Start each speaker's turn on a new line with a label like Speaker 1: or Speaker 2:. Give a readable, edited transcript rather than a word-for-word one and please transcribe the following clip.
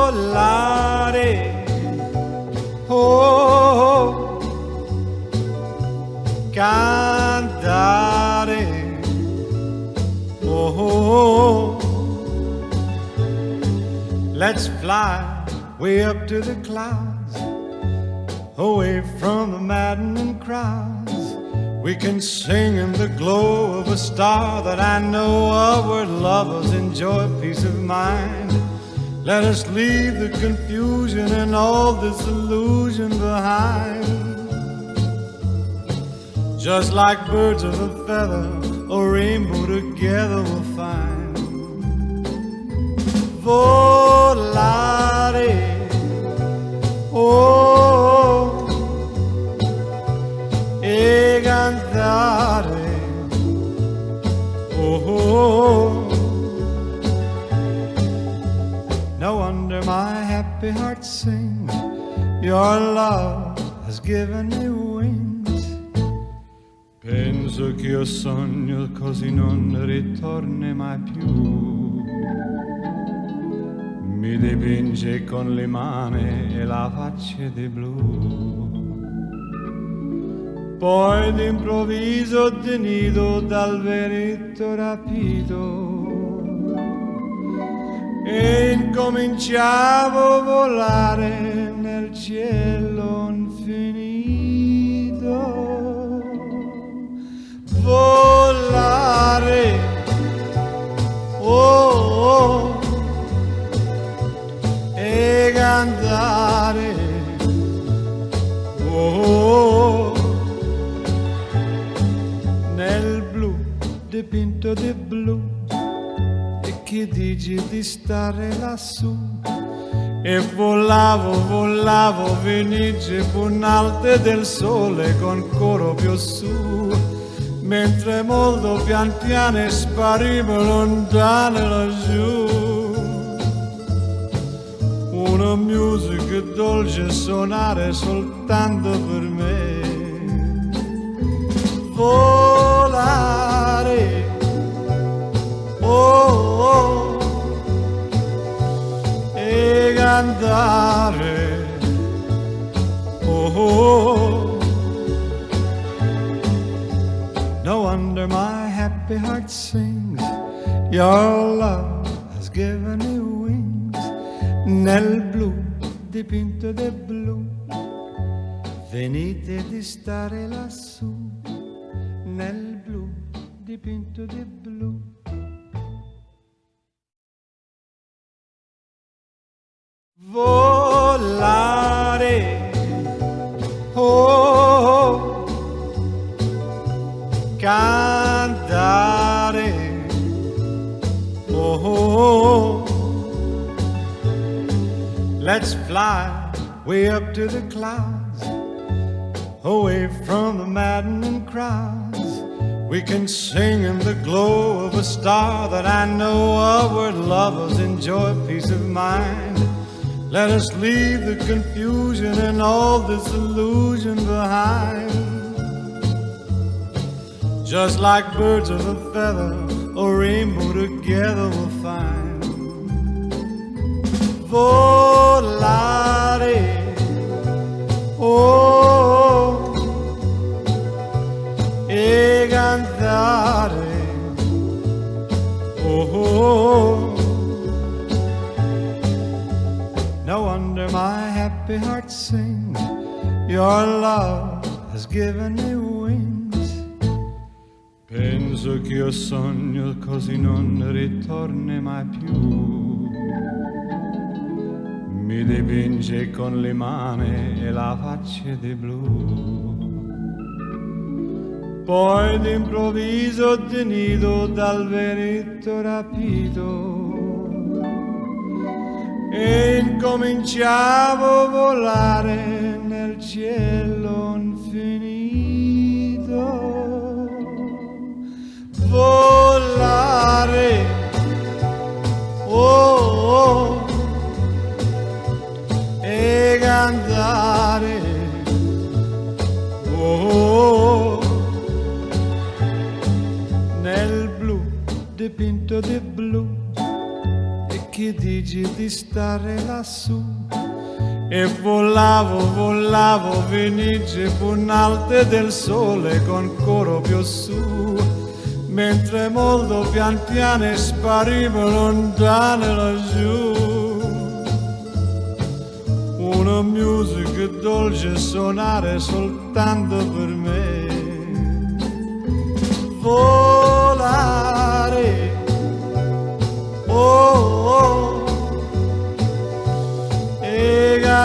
Speaker 1: Volare, oh, cantare, oh, let's fly way up to the clouds, away from the maddening crowds. We can sing in the glow of a star that I know of, where lovers enjoy peace of mind. Let us leave the confusion and all disillusion behind. Just like birds of a feather, a rainbow together we'll find. Volare, oh, e cantare, oh. No wonder my happy heart sings. Your love has given me wings. Penso che io sogno così non ritorni mai più. Mi dipinge con le mani e la faccia di blu. Poi d'improvviso tenido dal vento rapito, e incominciavo a volare nel cielo infinito. Volare, oh, oh, e cantare, oh, nel blu dipinto di blu. Che dici di stare lassù? E volavo, volavo, venice punalte del sole con coro più su, mentre molto pian piano sparivo lontano laggiù. Una musica dolce suonare soltanto per me. Volare, oh, oh, e cantare, oh, oh. No wonder my happy heart sings. Your love has given me wings. Nel blu dipinto di blu, venite di stare lassù. Nel blu dipinto di blu. Volare, oh, cantare, oh, let's fly way up to the clouds, away from the maddening crowds. We can sing in the glow of a star that I know of, where lovers enjoy peace of mind. Let us leave the confusion and all disillusion behind. Just like birds of a feather, a rainbow together we'll find. Volare, oh, e cantare, oh. No wonder my happy heart sings. Your love has given me wings. Penso che io sogno così non ritorni mai più. Mi dipinge con le mani e la faccia di blu. Poi d'improvviso tenido dal vento rapito, e incominciavo a volare nel cielo infinito. Volare, oh, oh, e cantare, oh, nel blu dipinto di blu. E che dici di stare lassù? E volavo, volavo, venice punalte del sole con coro più su, mentre molto pian piano sparivo lontano laggiù. Una musica dolce suonare soltanto per me. Volare,